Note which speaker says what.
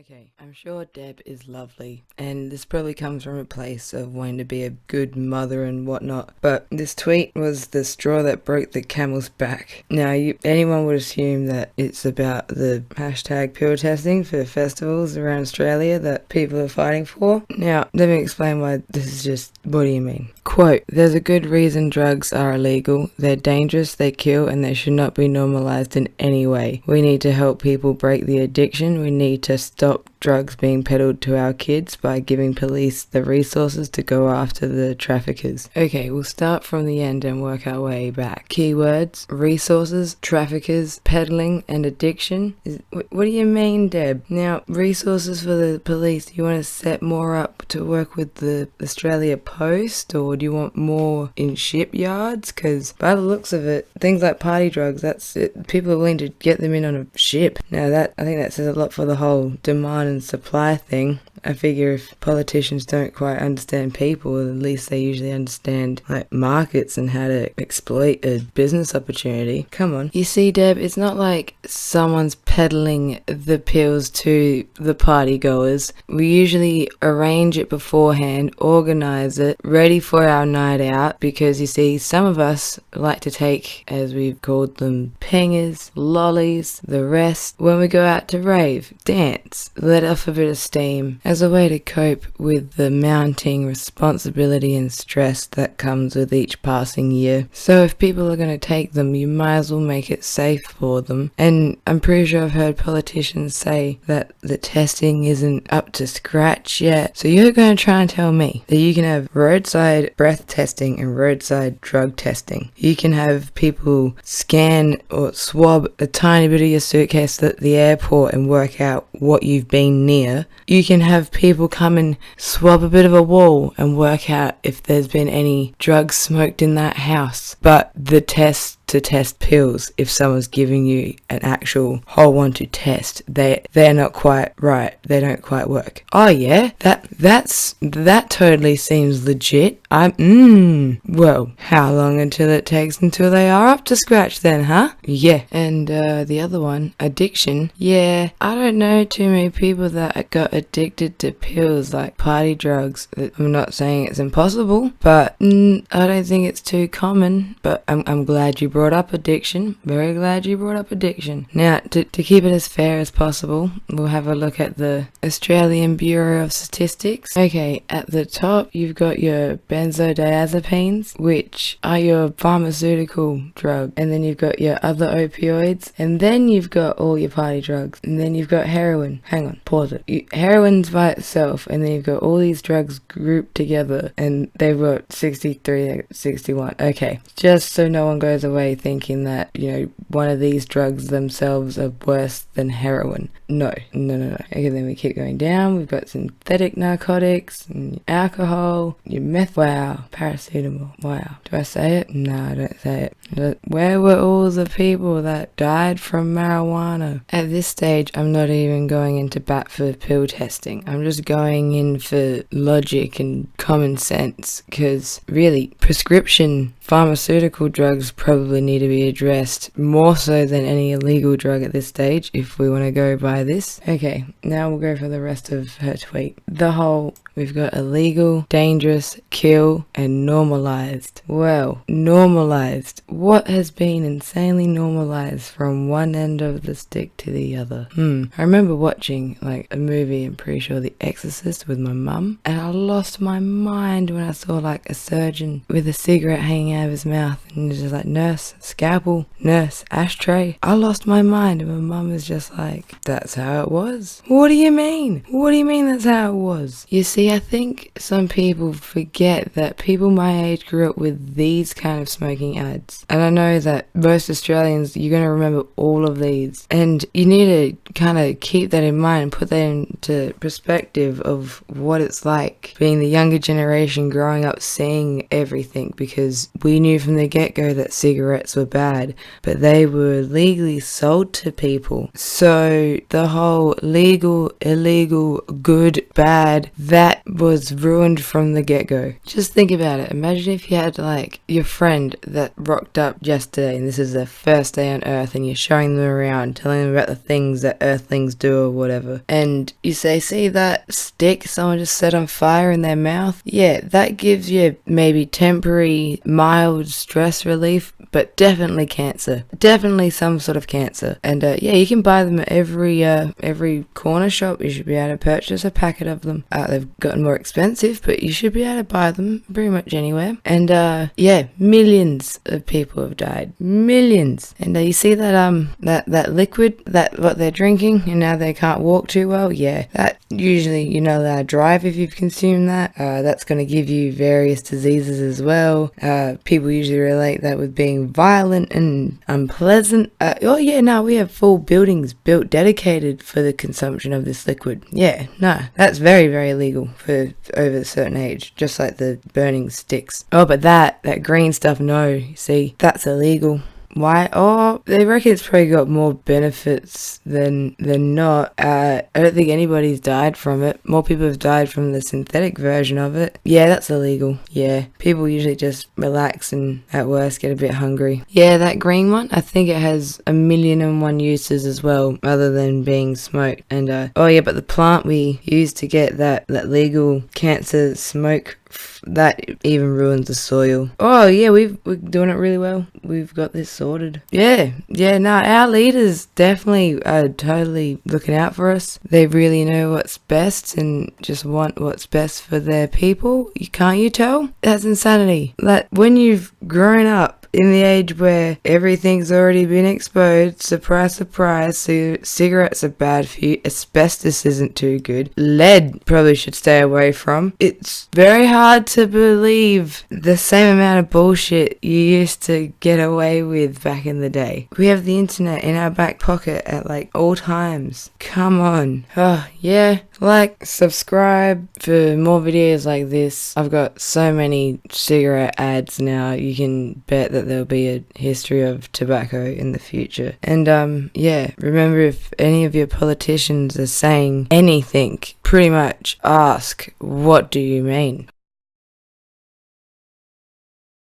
Speaker 1: Okay, I'm sure Deb is lovely, and this probably comes from a place of wanting to be a good mother and whatnot, but this tweet was the straw that broke the camel's back. Now, anyone would assume that it's about the hashtag pill testing for festivals around Australia that people are fighting for. Now, let me explain why this is just, what do you mean? Quote, there's a good reason drugs are illegal. They're dangerous, they kill, and they should not be normalised in any way. We need to help people break the addiction. We need to stop drugs being peddled to our kids by giving police the resources to go after the traffickers. Okay, we'll start from the end and work our way back. Keywords, resources, traffickers, peddling, and addiction. What do you mean, Deb? Now, resources for the police, you want to set more up to work with the Australia Post, or do you want more in shipyards? Because by the looks of it, things like party drugs, that's it. People are willing to get them in on a ship. Now I think that says a lot for the whole demand and supply thing. I figure if politicians don't quite understand people, at least they usually understand like markets and how to exploit a business opportunity. Come on. You see, Deb, it's not like someone's peddling the pills to the party goers. We usually arrange it beforehand, organize it, ready for our night out, because you see, some of us like to take, as we've called them, pengers, lollies, the rest, when we go out to rave, dance, let off a bit of steam, as a way to cope with the mounting responsibility and stress that comes with each passing year. So if people are going to take them, you might as well make it safe for them. And I'm pretty sure I've heard politicians say that the testing isn't up to scratch yet. So you're going to try and tell me that you can have roadside breath testing and roadside drug testing. You can have people scan or swab a tiny bit of your suitcase at the airport and work out what you've been near. You can have people come and swab a bit of a wall and work out if there's been any drugs smoked in that house. But the test to test pills, if someone's giving you an actual whole one to test, they're not quite right. They don't quite work. Oh yeah, that totally seems legit. Well, how long until it takes until they are up to scratch then, huh? Yeah. And the other one, addiction. Yeah, I don't know too many people that got addicted to pills like party drugs. I'm not saying it's impossible, but I don't think it's too common. But I'm glad you brought up addiction. Very glad you brought up addiction. Now, to keep it as fair as possible, we'll have a look at the Australian Bureau of Statistics. Okay, at the top, you've got your benzodiazepines, which are your pharmaceutical drug, and then you've got your other opioids, and then you've got all your party drugs, and then you've got heroin. Hang on, pause it. Heroin's by itself, and then you've got all these drugs grouped together, and they've got 63, 61. Okay, just so no one goes away thinking that, one of these drugs themselves are worse than heroin. No. Okay, then we keep going down. We've got synthetic narcotics, and alcohol, your meth. Wow, paracetamol. Wow. Do I say it? No, I don't say it. Where were all the people that died from marijuana? At this stage, I'm not even going into bat for pill testing. I'm just going in for logic and common sense, because really, prescription pharmaceutical drugs probably need to be addressed more so than any illegal drug at this stage, if we want to go by this. Okay, now we'll go for the rest of her tweet. We've got illegal, dangerous, kill, and normalised. Well, normalised. What has been insanely normalised from one end of the stick to the other? I remember watching a movie, I'm pretty sure The Exorcist, with my mum, and I lost my mind when I saw a surgeon with a cigarette hanging out of his mouth, and it's just like, nurse, scalpel, nurse, ashtray. I lost my mind, and my mum is just like, that's how it was. What do you mean? What do you mean that's how it was? You see, I think some people forget that people my age grew up with these kind of smoking ads. And I know that most Australians, you're going to remember all of these. And you need to kind of keep that in mind and put that into perspective of what it's like being the younger generation growing up seeing everything, because we knew from the get-go that cigarettes were bad, but they were legally sold to people. So the whole legal, illegal, good, bad, that was ruined from the get-go. Just think about it. Imagine if you had your friend that rocked rocked up yesterday and this is their first day on Earth, and you're showing them around, telling them about the things that Earthlings do or whatever, and you say, see that stick someone just set on fire in their mouth? Yeah, that gives you maybe temporary mild stress relief, but definitely cancer. Definitely some sort of cancer. And yeah, you can buy them at every corner shop. You should be able to purchase a packet of them. They've gotten more expensive, but you should be able to buy them pretty much anywhere. And yeah, millions of people have died. Millions. And you see that liquid, that what they're drinking, and now they can't walk too well? Yeah, that usually you're not allowed to drive if you've consumed that. That's going to give you various diseases as well. People usually relate that with being violent and unpleasant. Oh yeah, no, we have full buildings built dedicated for the consumption of this liquid. Yeah, no, that's very, very illegal for over a certain age, just like the burning sticks. Oh, but that green stuff, no, see, that's illegal. Why? Oh, they reckon it's probably got more benefits than not. I don't think anybody's died from it. More people have died from the synthetic version of it. Yeah, that's illegal. Yeah, people usually just relax and at worst get a bit hungry. Yeah, that green one, I think it has 1,000,001 uses as well, other than being smoked. And oh yeah, but the plant we use to get that legal cancer smoke, that even ruins the soil. Oh yeah, we're doing it really well. We've got this sorted. Yeah, no, our leaders definitely are totally looking out for us. They really know what's best and just want what's best for their people. Can't you tell? That's insanity. Like, when you've grown up in the age where everything's already been exposed, surprise, surprise, so cigarettes are bad for you, asbestos isn't too good, lead probably should stay away from. It's very hard to believe the same amount of bullshit you used to get away with back in the day. We have the internet in our back pocket at like all times. Come on. Oh yeah, like, subscribe for more videos like this. I've got so many cigarette ads now. You can bet that there'll be a history of tobacco in the future. And yeah, remember, if any of your politicians are saying anything, pretty much ask, what do you mean?